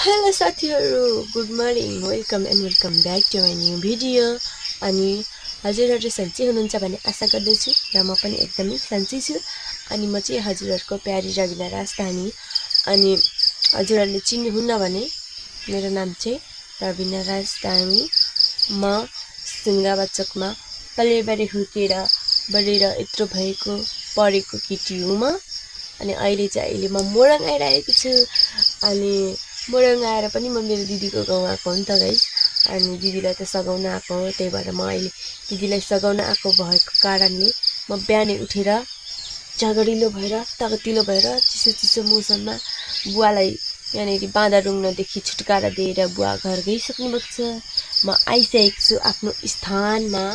Hello साथीहरु, good morning, welcome back to my new video. अनि हजुरहरु सन्चै हुनुहुन्छ भन्ने आशा गर्दछु र म पनि एकदमै सन्चै छु। अनि म चाहिँ हजुरहरुको प्यारी रविना राजधानी। अनि हजुरहरुले चिन्नुहुन्न भने मेरो नाम चाहिँ रविना राजधानी। म सिंगाबचकमा पलेबारी हुर्केर बढेर यत्रो भएको पढेको केटी हुँ म। अनि अहिले म मोरङ आइरहेको छु। अनि मोरङ आएर पनि म मेरो दिदीको गाउँ आएको हो नि त गाइस। अनि दिदीलाई त सघाउन आएको हो, त्यही भएर म अहिले दिदीलाई सघाउन आएको भएको कारणले म बिहानै उठेर झगडिलो भएर तगतिलो भएर चिसो मौसममा बुवालाई यहाँनेरि बाँधा रुङ्नदेखि छुटकारा दिएर बुवा घर गइसक्नु भएको छ। म आइसकेको छु आफ्नो स्थानमा।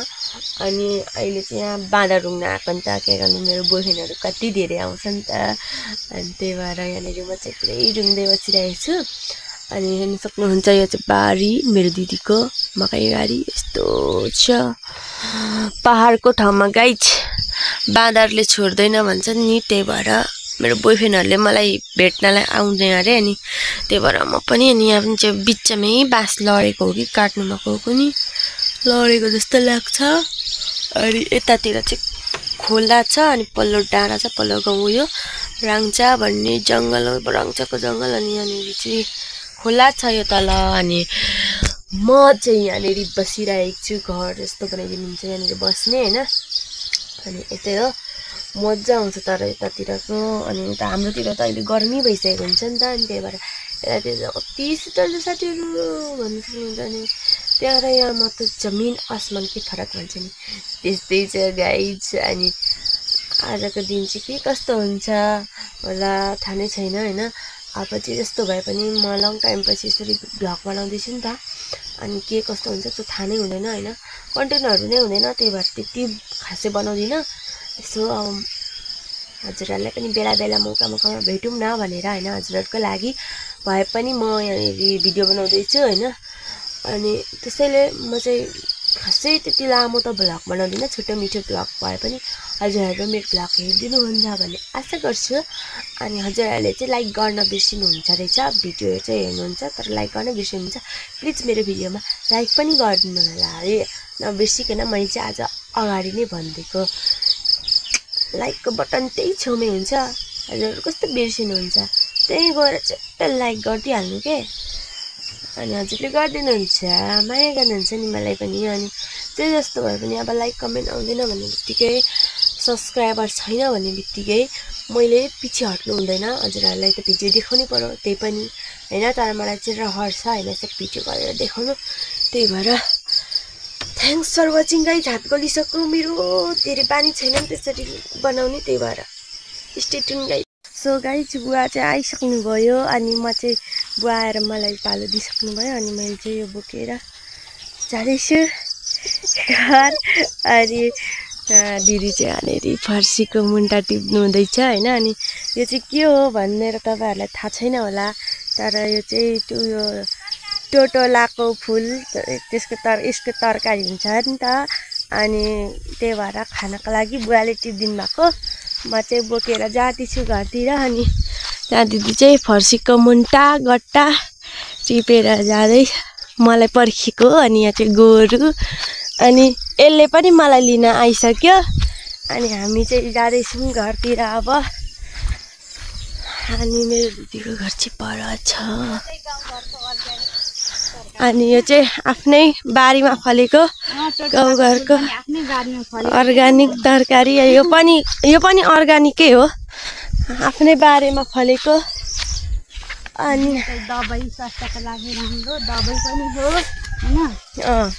अनि अहिले चाहिँ यहाँ बाँधा रुङ्न आएको नि त, के गर्नु मेरो बोयफ्रेन्डहरू कति धेरै आउँछ नि त। अनि त्यही भएर यहाँनेरि म चाहिँ पुरै रुङ्दै बसिरहेको छु। अनि हेर्न सक्नुहुन्छ यो चाहिँ बारी, मेरो दिदीको मकै बारी यस्तो छ पहाडको ठाउँमा गाइज। बाँदरले छोड्दैन भन्छ नि, त्यही भएर मेरो बोयफ्रेन्डहरूले मलाई भेट्नलाई आउँदैन अरे। अनि त्यही भएर म पनि अनि यहाँ पनि चाहिँ बिचमै बाँस लडेको हो कि काट्नु भएको हो नि, लडेको जस्तो लाग्छ। अनि यतातिर चाहिँ खोला छ अनि पल्लो डाँडा छ, पल्लो गाउँ यो राङ्चा भन्ने जङ्गल हो, राङ्चाको जङ्गल। अनि यहाँनिर चाहिँ खोला छ यो तल। अनि म चाहिँ यहाँनिर बसिरहेको छु, घर जस्तो बनाइदिनुहुन्छ यहाँनिर बस्ने होइन। अनि यतै हो मजा आउँछ तर यतातिरको। अनि उता हाम्रोतिर त अहिले गर्मी भइसकेको हुन्छ नि त। अनि त्यही भएर यतातिर कति शीतल छ साथीहरू भन्नु सक्नुहुन्छ। अनि त्यहाँ र यहाँमा त जमिन आसमानकै फरक भन्छ नि, त्यस्तै छ गाइज। अनि आजको दिन चाहिँ के कस्तो हुन्छ होला थाहा नै छैन होइन। अब चाहिँ जस्तो भए पनि म लङ टाइम पछि यसरी भ्लग बनाउँदैछु नि त। अनि के कस्तो हुन्छ त्यो थाहा नै हुँदैन होइन, कन्टेन्टहरू नै हुँदैन, त्यही भएर त्यति खासै बनाउँदिनँ। यसो अब हजुरहरूलाई पनि बेला बेला मौकामा भेटौँ न भनेर होइन, हजुरहरूको लागि भए पनि म यहाँनिर भिडियो बनाउँदैछु होइन। अनि त्यसैले म चाहिँ खासै त्यति लामो त भ्लग बनाउँदिनँ, छोटो मिठो भ्लग भए पनि हजुरहरू मेरो भ्लग हेरिदिनुहुन्छ भन्ने आशा गर्छु। अनि हजुरहरूले चाहिँ लाइक गर्न बिर्सिनुहुन्छ रहेछ, भिडियो चाहिँ हेर्नुहुन्छ तर लाइक गर्न बिर्सिनुहुन्छ। प्लिज मेरो भिडियोमा लाइक पनि गरिदिनु होला है, नबिर्सिकन। मैले चाहिँ आज अगाडि नै भनिदिएको, लाइकको बटन त्यही छेउमै हुन्छ, हजुरहरू कस्तो बिर्सिनुहुन्छ, त्यही गएर चाहिँ लाइक गरिदिइहाल्नु के। अनि हजुरले गरिदिनुहुन्छ, माया गर्नुहुन्छ नि मलाई पनि। अनि त्यही जस्तो भए पनि अब लाइक कमेन्ट आउँदैन भन्ने बित्तिकै, सब्सक्राइबर छैन भन्ने बित्तिकै मैले पछि हट्नु हुँदैन। हजुरहरूलाई त भिडियो देखाउनै पर्यो त्यही पनि होइन, तर मलाई चाहिँ रहर छ होइन यसरी भिडियो गरेर देखाउनु। त्यही भएर थ्याङ्क्स फर वाचिङ गाइज। हात गलिसक्नु मेरो, धेरै बानी छैन नि त्यसरी बनाउने, त्यही भएर stay tune guys. So guys बुवा चाहिँ आइसक्नु भयो। अनि म चाहिँ बुवा आएर मलाई पालो दिइसक्नु भयो। अनि मैले चाहिँ यो बोकेर जाँदैछु घर। अनि दिदी चाहिँ यहाँनिर फर्सीको मुन्टा टिप्नु हुँदैछ होइन। अनि यो चाहिँ के हो भनेर तपाईँहरूलाई थाहा छैन होला, तर यो चाहिँ उयो टोटोलाको फुल, यसको तरकारी हुन्छ नि त। अनि त्यही भएर खानको लागि बुवाले टिपिदिनु भएको, म चाहिँ बोकेर जाँदैछु घरतिर। अनि त्यहाँ दिदी चाहिँ फर्सीको मुन्टा गट्टा टिपेर जाँदै मलाई पर्खिएको। अनि यहाँ चाहिँ गोरु, अनि यसले पनि मलाई लिन आइसक्यो। अनि हामी चाहिँ जाँदैछौँ घरतिर अब। अनि मेरो दिदीको घर चाहिँ पर छ। अनि यो चाहिँ आफ्नै बारीमा फलेको गाउँघरको अर्ग्यानिक तरकारी। यो पनि अर्ग्यानिकै हो, आफ्नै बारीमा फलेको। अनि दबाई स्वास्थ्यको लागि राम्रो दबाई पनि हो होइन।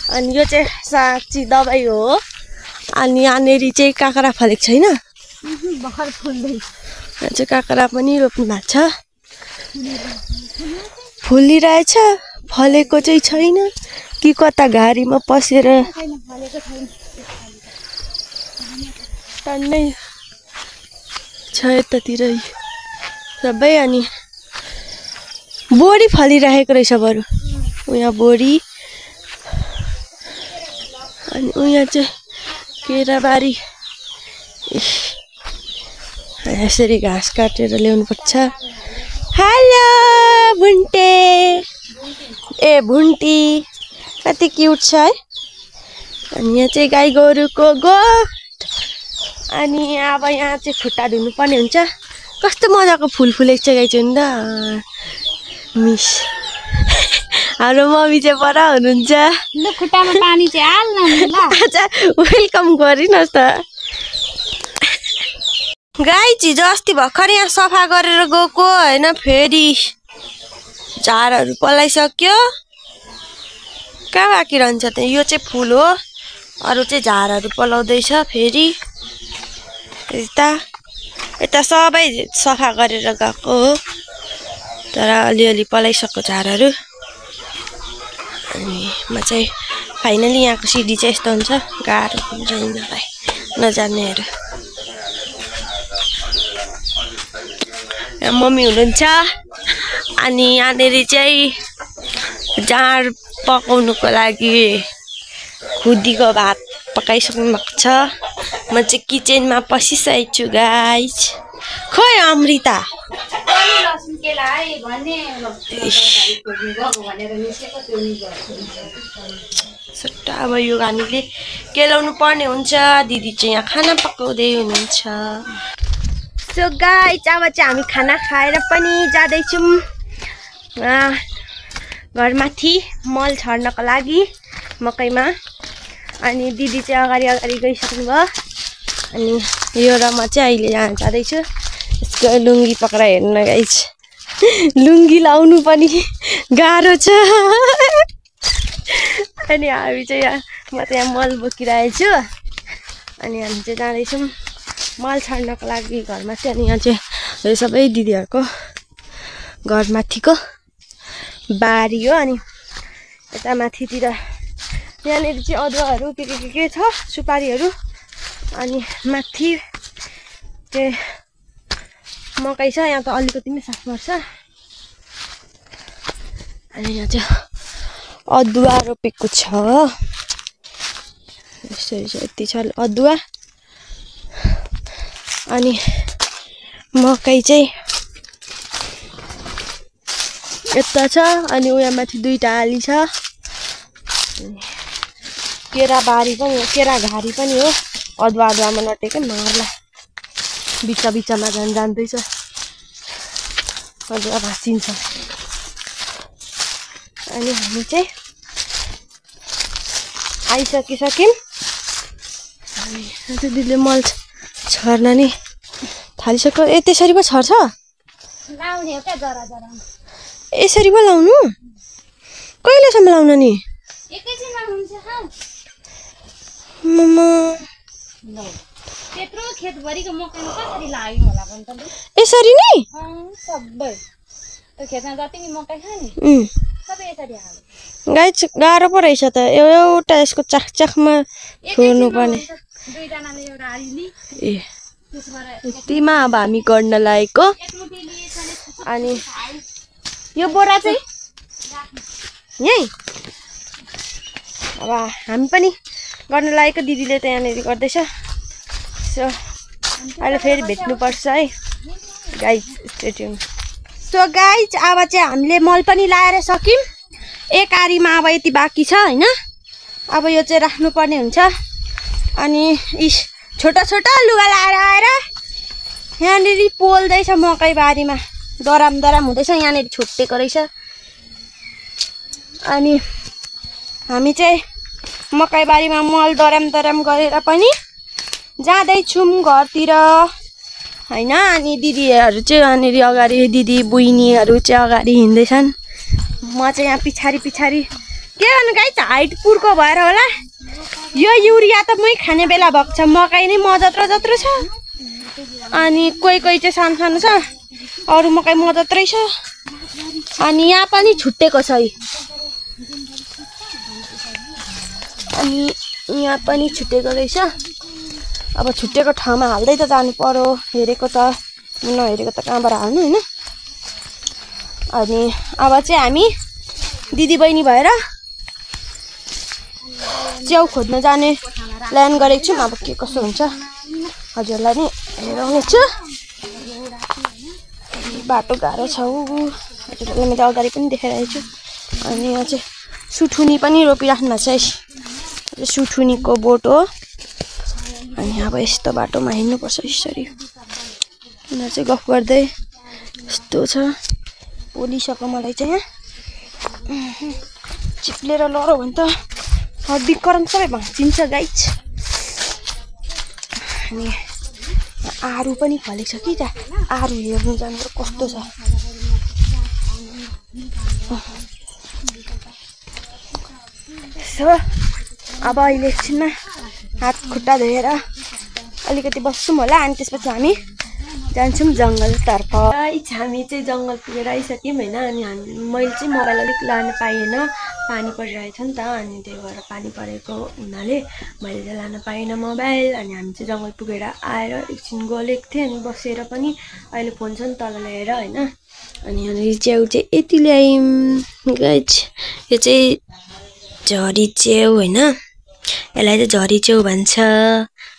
अनि यो चाहिँ साँच्ची दबाई हो। अनि यहाँनिर चाहिँ काँक्रा फलेको छैन, भर्खर फुल्दै। यहाँ चाहिँ काँक्रा पनि रोप्नु भएको छ, फुलिरहेछ, फलेको चाहिँ छैन कि कता घारीमा पसेर टन्नै छ यतातिर सबै। अनि बोडी फलिरहेको रहेछ बरु, उहाँ बोडी। अनि उहाँ चाहिँ केराबारी, यसरी घाँस काटेर ल्याउनु पर्छ। हेलो बुन्टा। भुन्टी कति क्युट छ है। अनि यहाँ चाहिँ गाई गोरुको गोठ। अनि अब यहाँ चाहिँ खुट्टा धुनुपर्ने हुन्छ। कस्तो मजाको फुल फुलेको छ गाई चाहिँ नि मिस हाम्रो मम्मी चाहिँ पर हुनुहुन्छ। ल खुट्टामा पानी चाहिँ हाल्न नि ल। अच्छा वेलकम गरिनुहोस् त। गाई चाहिँ अस्ति भर्खर यहाँ सफा गरेर गएको होइन, फेरि झारहरू पलाइसक्यो। कहाँ बाँकी रहन्छ त? यो चाहिँ फुल हो, अरू चाहिँ झारहरू पलाउँदैछ फेरि। यता सबै सफा गरेर गएको हो, तर अलिअलि पलाइसक्यो झारहरू। अनि म चाहिँ फाइनली यहाँको सिडी चाहिँ यस्तो हुन्छ, गाह्रो हुन्छ यिनीहरूलाई नजान्नेहरू। मम्मी हुनुहुन्छ। अनि यहाँनिर चाहिँ जाँड पकाउनुको लागि खुदीको भात पकाइसक्नु भएको छ। म चाहिँ किचनमा पसिसकेको छु गाइस। खोइ अमृता सट्टा अब यो हामीले केलाउनु पर्ने हुन्छ। दिदी चाहिँ यहाँ खाना पकाउँदै हुनुहुन्छ। सो गाइस अब चाहिँ हामी खाना खाएर पनि जाँदैछौँ घरमाथि मल छर्नको लागि मकैमा। अनि दिदी चाहिँ अगाडि अगाडि गइसक्नु भयो। अनि यो र म चाहिँ अहिले यहाँ जाँदैछु। यसको लुङ्गी पक्रा हेर्नु गाइस, लुङ्गी लाउनु पनि गाह्रो छ। अनि हामी चाहिँ यहाँ म त यहाँ मल बोकिरहेको छु। अनि हामी चाहिँ जाँदैछौँ मल छर्नको लागि घरमाथि। अनि यहाँ चाहिँ यो सबै दिदीहरूको घरमाथिको बारी हो। अनि यता माथितिर यहाँनिर चाहिँ अदुवाहरू के छ, सुपारीहरू। अनि माथि चाहिँ मकै छ। यहाँ त अलिकति नै साफ पर्छ। अनि यहाँ चाहिँ अदुवा रोपेको छ। यसरी चाहिँ यति छ अदुवा। अनि मकै चाहिँ यता छ। अनि उयो माथि दुईटा आली छ। केरा बारी पनि हो, केरा घारी पनि हो। अदुवा अदुवामा नटेकै मार्ला बिच बिचमा जाँदैछ। अदुवा भाँचिन्छ। अनि हामी चाहिँ आइसकिसक्यौँ। अनि दिदीले मल छर्न नि थालिसक्यो। ए त्यसरी पो छर्छ? लाउने हो क्या जरा जरा। यसरी पो लाउनु? कहिलेसम्म लाउनु नि? एकैछिनमा हुन्छ हौ। मम्मा त्यत्रो खेतभरिको मकैमा कसरी लाग्यो होला भन्छ त? यसरी नै? सबै त्यो खेतमा जति नि मकै छ नि सबै यसरी हाल्यो। गाइस गाह्रो पो रहेछ त। एउटा यसको चाखचाखमा छोड्नु पर्ने। दुईजनाले एउटा हालिनी। ए यतिमा अब हामी गर्न लागेको। अनि यो बोरा चाहिँ यहीँ अब हामी पनि गर्न लागेको। दिदीले त यहाँनिर गर्दैछ। सो अहिले फेरि भेट्नुपर्छ है guys, stay tune. So guys अब चाहिँ हामीले मल पनि लाएर सक्यौँ। एक आरीमा अब यति बाँकी छ होइन। अब यो चाहिँ राख्नुपर्ने हुन्छ। अनि छोटा छोटा लुगा लाएर आएर यहाँनिर पोल्दैछ मकै बारीमा। दराम दराम हुँदैछ। यहाँनिर छुट्टेको रहेछ। अनि हामी चाहिँ मकै बारीमा मल दराम दराम गरेर पनि जाँदैछौँ घरतिर होइन। अनि दिदीहरू चाहिँ यहाँनिर अगाडि, दिदी बहिनीहरू चाहिँ अगाडि हिँड्दैछन्। म चाहिँ यहाँ पछाडि पछाडि। के गर्नु गाइस, हाइट पुर्को भएर होला। यो युरिया त मै खाने बेला भएको छ। मकै नै म जत्रो जत्रो छ। अनि कोही कोही चाहिँ सानो सानो छ, अरू मकै म जत्रै छ। अनि यहाँ पनि छुट्टेको छ। अनि यहाँ पनि छुट्टेको रहेछ। अब छुट्टेको ठाउँमा हाल्दै त जानु पर्यो। हेरेको त नहेरेको त कहाँबाट हाल्नु होइन। अनि अब चाहिँ हामी दिदी बहिनी भएर च्याउ खोज्न जाने प्लान गरेको छौँ। अब के कसो हुन्छ हजुरलाई नि हेराउने छु। बाटो गाह्रो छ। हजुरलाई मैले अगाडि पनि देखाइरहेको छु। अनि यहाँ चाहिँ सुठुनी पनि रोपिराख्नु भएको छ है। सुठुनीको बोट हो। अनि अब यस्तो बाटोमा हिँड्नुपर्छ यसरी। उनीहरू चाहिँ गफ गर्दै यस्तो छ। पोलिसक्यो मलाई चाहिँ यहाँ चिप्लेर लड्यो भने त हड्डी करम सबै भाँचिन्छ गाइज। अनि आरु पनि फलेको छ कि त आरु हेर्नु जानु कस्तो छ। सो अब अहिले एकछिनमा हात खुट्टा धोएर अलिकति बस्छौँ होला। अनि त्यसपछि हामी जान्छौँ जङ्गलतर्फ। हामी चाहिँ जङ्गल पुगेर आइसक्यौँ होइन। अनि मैले चाहिँ मोबाइल अलिक लान पाइएन, पानी परिरहेछ नि त। अनि त्यही भएर पानी परेको हुनाले मैले चाहिँ लान पाइनँ मोबाइल। अनि हामी चाहिँ जङ्गल पुगेर आएर एकछिन गलेको थिएँ। अनि बसेर पनि अहिले फोन छ नि तल ल्याएर होइन। अनि यहाँनिर च्याउ चाहिँ यति ल्यायौँ गाइज। यो चाहिँ झरी च्याउ होइन, यसलाई चाहिँ झरी च्याउ भन्छ,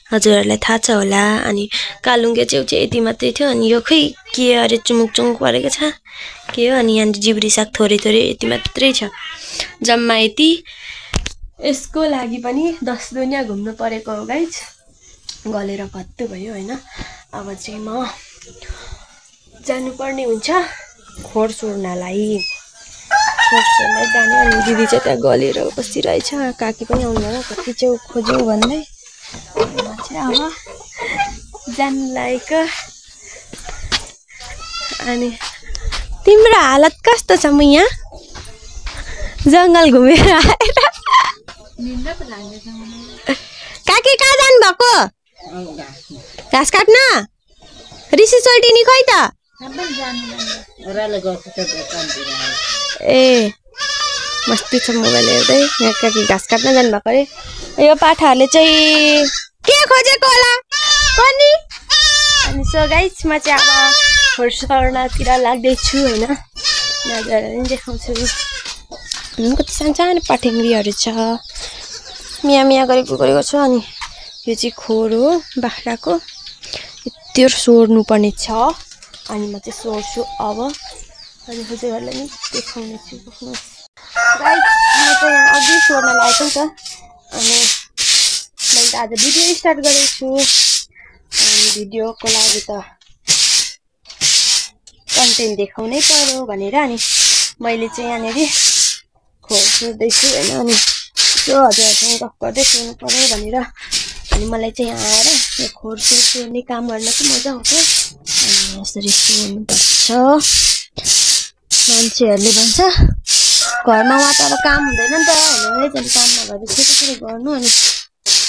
हजुरहरूलाई थाहा छ होला। अनि कालुङ्गे च्याउ चाहिँ यति मात्रै थियो। अनि यो खै के अरे चुमुक चुमुक परेको छ के हो। अनि यहाँनिर जिब्री साग थोरै थोरै यति मात्रै छ, जम्मा यति। यसको लागि पनि 10 दुनियाँ घुम्नु परेको हो गाइज। गलेर भत्तु भयो होइन। अब चाहिँ म जानुपर्ने हुन्छ खोर सोर्नलाई। जाने। अनि दिदी चाहिँ त्यहाँ गलेर बसिरहेछ। काकी पनि आउनुभयो कति च्याउ खोज्यौ भन्दै। म चाहिँ अब जानु लागेको। अनि तिम्रो हालत कस्तो छ? म यहाँ जङ्गल घुमेर आएर। काकी कहाँ जानु भएको? घाँस काट्न? ऋषि सोल्टिनी खोइ त? ए मस्ती छ मोबाइल हेर्दै। यहाँ काकी घाँस काट्न जानुभएको अरे। यो पाठाहरूले चाहिँ के खोजेको होला पनि। अनि सो गाइस म चाहिँ अब खोर सर्नतिर लाग्दैछु होइन। नजाएर पनि देखाउँछु। कति सानो पाठेङ्ग्रीहरू छ, मिया मिया गरेको छ। अनि यो चाहिँ खोर हो बाख्राको। त्यो सोर्नु पर्ने छ। अनि म चाहिँ सोर्छु अब। अनि हजुरहरूलाई नि देखाउने छु। गाइस म चाहिँ यहाँ अघि सोर्न लागेको नि त। अनि मैले त आज भिडियो स्टार्ट गरेको छु। अनि भिडियोको लागि त कन्टेन्ट देखाउनै पर्यो भनेर अनि मैले चाहिँ यहाँनिर खोर सोर्दैछु होइन। अनि त्यो हजुरहरूसँग गफ गर्दै सोर्नु पर्यो भनेर अनि मलाई चाहिँ यहाँ आएर यो खोर सोर्ने काम गर्न चाहिँ मजा आउँछ। अनि यसरी सोर्नुपर्छ। मान्छेहरूले भन्छ घरमा उहाँ त अब काम हुँदैन नि त होइन। चाहिँ काम नभएर त्यसरी गर्नु। अनि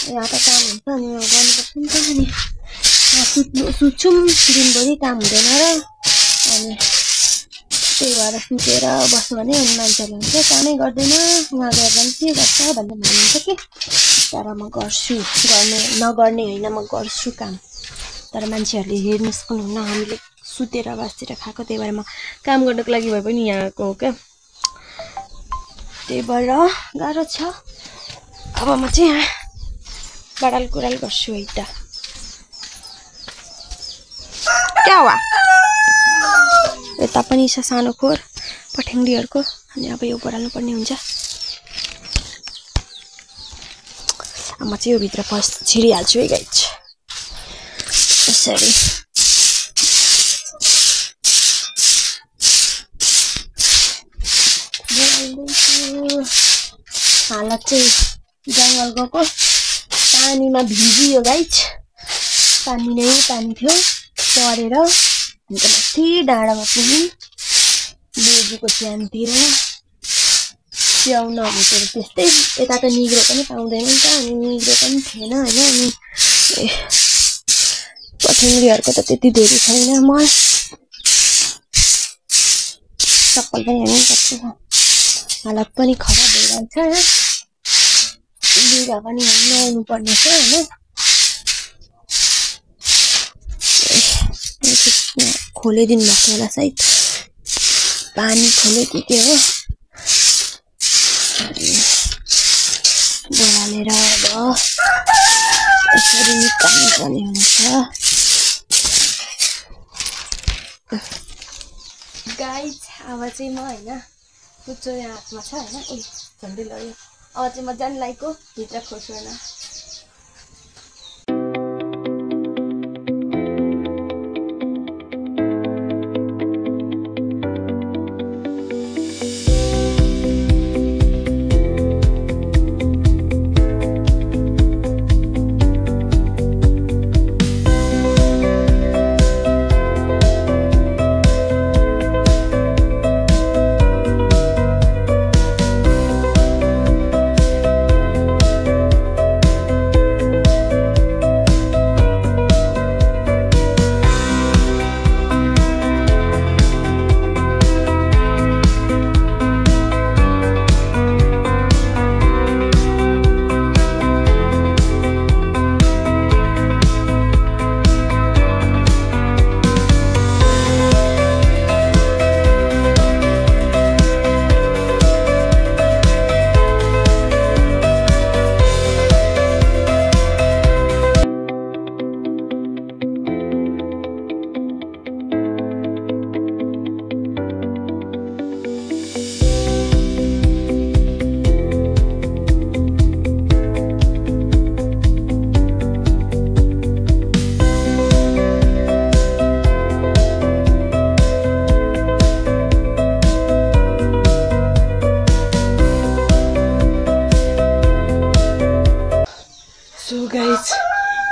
यहाँ त काम हुन्छ अनि गर्नुपर्छ नि त। अनि सुत्छौँ दिनभरि काम हुँदैन र। अनि त्यही भएर सुतेर बस्नु भने अनि मान्छेहरूले हुन्छ कामै गर्दैन उहाँ गएर पनि के गर्छ भन्दा भन्नुहुन्छ कि। तर म गर्छु, नगर्ने होइन, म गर्छु काम। तर मान्छेहरूले हेर्नुहोस् पनि हुन्न, हामीले सुतेर बसेर खाएको। त्यही भएर म काम गर्नको लागि भए पनि यहाँ आएको हो क्या। त्यही भएर गाह्रो छ। अब म चाहिँ यहाँ बडाल कुराल गर्छु है त। क्या हुआ? यता पनि छ सानो खोर पठेङ्ग्रीहरूको। अनि अब यो बडाल्नु पर्ने हुन्छ। म चाहिँ यो भित्र छिरिहाल्छु है गाइज यसरी। हालत चाहिँ जङ्गल गएको पानीमा भिजियो गाइज। पानी नै पानी थियो परेर। अन्त माथि डाँडामा पुग्यौँ बोजूको च्यानतिर। च्याउ नभेटेर त्यस्तै। यता त निग्रो पनि पाउँदैन नि त। अनि निग्रो पनि थिएन होइन। अनि पठेङ्ग्रीहरूको त त्यति धेरै छैन। म चप्पल पनि हाल्नुपर्छ। हालत पनि खराब भइरहेछ होइन। लुगा पनि नुहाउनु पर्ने छ होइन। खोलिदिनु भएको होला सायद, पानी खोल्यो कि के हो। बडालेर अब यसरी निकाल्नु पर्ने हुन्छ गाइज। अब चाहिँ म होइन कुचो यहाँ हातमा छ होइन ए झन्डै लग्यो अब चाहिँ मजाले लाइको भित्र खोर्दैन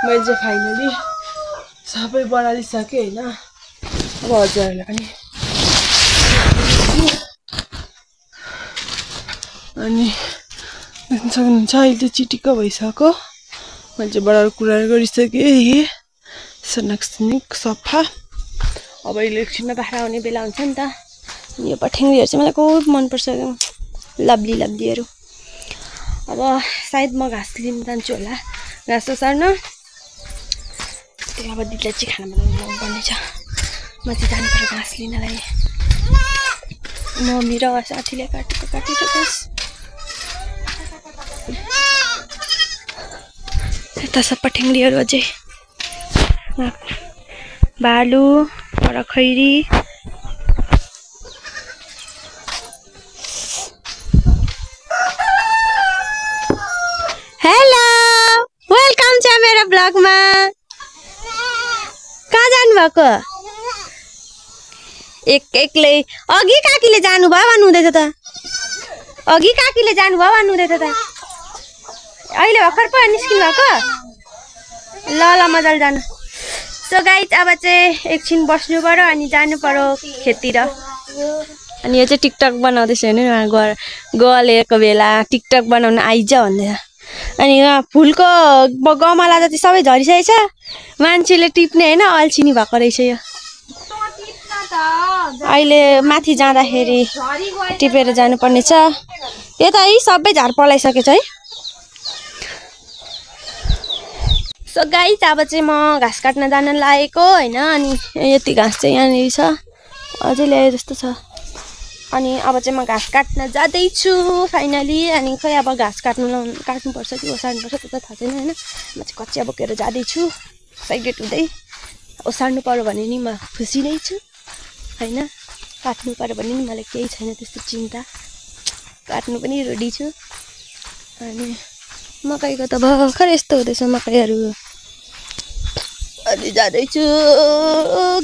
मैले चाहिँ फाइनली सबै बनाइसकेँ होइन अब हजुरहरूलाई पनि अनि देख्न सक्नुहुन्छ अहिले चिटिक्क भइसक्यो मैले चाहिँ बडार कुरा गरिसकेँ सनक सफा अब इलेक्सनमा बाख्रा आउने बेला हुन्छ नि त यो पठ्याङ्ग्रीहरू चाहिँ मलाई बहुत मनपर्छ लभली लभलीहरू अब सायद म घाँस लिन जान्छु होला घाँस सर्न त्यही अब दिदीलाई चाहिँ खाना बनाउनु पर्ने छ म चाहिँ जानु पर्यो घाँस लिनलाई मम्मी र साथीले काटेको घाँस यता सब पठ्याङ्ग्रीहरू अझै भालु खैरी हेलो वेलकम छ मेरो ब्लगमा कहाँ जानुभएको एक्लै अघि काकीले जानुभयो भन्नुहुँदैछ त अघि काकीले जानुभयो भन्नुहुँदैछ त अहिले भर्खर पो निस्किनु भएको ल ल मजाले जानु सो गाइज अब चाहिँ एकछिन बस्नु पर्यो अनि जानु पर्यो खेततिर अनि यो चाहिँ टिकटक बनाउँदैछ हेर्नु गलेको बेला टिकटक बनाउन आइज भन्दैछ अनि यहाँ फुलको गमला जति सबै झरिसकेको छ मान्छेले टिप्ने होइन अल्छिनी भएको रहेछ यो अहिले माथि जाँदाखेरि टिपेर जानुपर्ने छ यता है सबै झार पलाइसकेछ है सो गाइस अब चाहिँ म घाँस काट्न जान लागेको होइन अनि यति घाँस चाहिँ यहाँनिर छ अझै ल्याए जस्तो छ अनि अब चाहिँ म घाँस काट्न जाँदैछु फाइनली अनि खै अब घाँस काट्नुपर्छ कि ओसार्नुपर्छ त्यो त थाहा छैन होइन म चाहिँ कच्चिया बोकेर जाँदैछु एक्साइटेड हुँदै ओसार्नु पर्यो भने नि म खुसी नै छु होइन काट्नु पर्यो भने नि मलाई केही छैन त्यस्तो चिन्ता काट्नु पनि रेडी छु अनि मकैको त भर्खर यस्तो हुँदैछ मकैहरू अनि जाँदैछु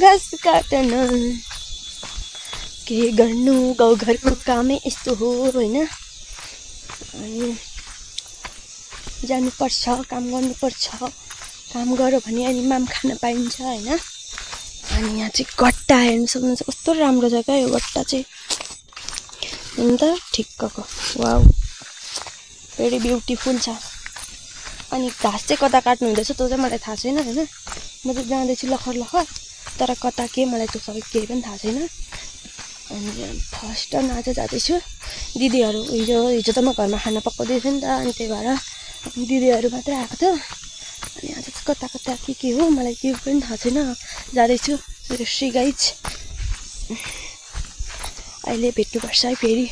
घाँस काट्न के गर्नु गाउँघरको कामै यस्तो हो होइन अनि जानुपर्छ काम गर्नुपर्छ काम गऱ्यो भने अनि माम खान पाइन्छ होइन अनि यहाँ चाहिँ गट्टा हेर्नु सक्नुहुन्छ कस्तो राम्रो छ क्या यो गट्टा चाहिँ अन्त ठिक्कको वाउ भेरी ब्युटिफुल छ अनि घाँस चाहिँ कता काट्नु हुँदैछ त्यो चाहिँ मलाई थाहा छैन होइन म चाहिँ जाँदैछु लखर लखर तर कता के मलाई त्यो सबै केही पनि थाहा छैन अनि फर्स्ट टाइम आज जाँदैछु दिदीहरू हिजो त म घरमा खाना पकाउँदैछु नि त अनि त्यही भएर दिदीहरू मात्रै आएको थियो अनि आज चाहिँ कता कता के हो मलाई केही पनि थाहा छैन जाँदैछु श्री गाइज अहिले भेट्नुपर्छ है फेरि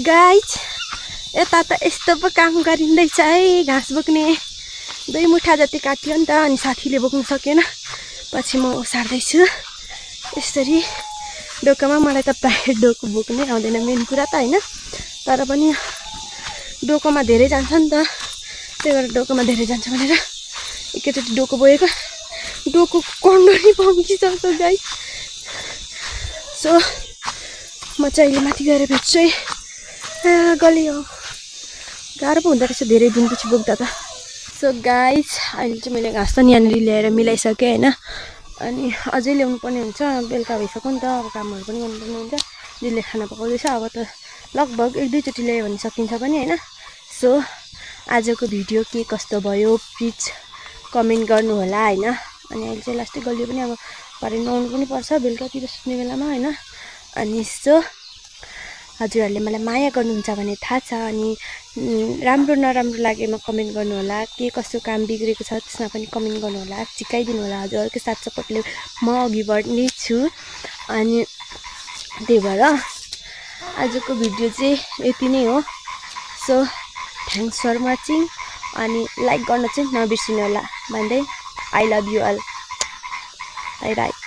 गाइज यता त यस्तो पो काम गरिँदैछ है घाँस बोक्ने 2 मुठा जति काट्यो नि त अनि साथीले बोक्नु सकेन पछि म ओसार्दैछु यसरी डोकोमा मलाई त प्रायः डोको बोक्नै आउँदैन मेन कुरा त हैन तर पनि डोकोमा धेरै जान्छ नि त त्यही भएर डोकोमा धेरै जान्छ भनेर एकैचोटि डोको बोकेको डोको कन्डरी पम्किसक्यो गाइस सो म चाहिँ अहिले माथि गएर भेट्छु है गलियो गाह्रो पो हुँदो रहेछ धेरै दिनपछि बोक्दा त सो गाइस अहिले चाहिँ मैले घाँस पनि यहाँनिर ल्याएर मिलाइसकेँ होइन अनि अझै ल्याउनु पर्ने हुन्छ बेलुका भइसक्यो नि त अब कामहरू पनि गर्नुपर्ने हुन्छ दिदीले खाना पकाउँदैछ अब त लगभग 1-2 चोटि ल्यायो भने सकिन्छ पनि होइन सो आजको भिडियो के कस्तो भयो प्लिज कमेन्ट गर्नु होला होइन अनि अहिले चाहिँ लास्टै गलियो पनि अब भरे नुहाउनु पनि पर्छ बेलुकातिर सुत्ने बेलामा होइन अनि सो हजुरहरूले मलाई माया गर्नुहुन्छ भने थाहा छ अनि राम्रो नराम्रो लागेमा कमेन्ट गर्नु होला के कस्तो काम बिग्रेको छ त्यसमा पनि कमेन्ट गर्नु होला सिकाइदिनु होला हजुरहरूको साथ सपोर्टले म अघि बढ्ने छु अनि त्यही भएर आजको भिडियो चाहिँ यति नै हो सो थ्याङ्क्स फर वाचिङ अनि लाइक गर्न चाहिँ नबिर्सिनु होला भन्दै I love you all bye by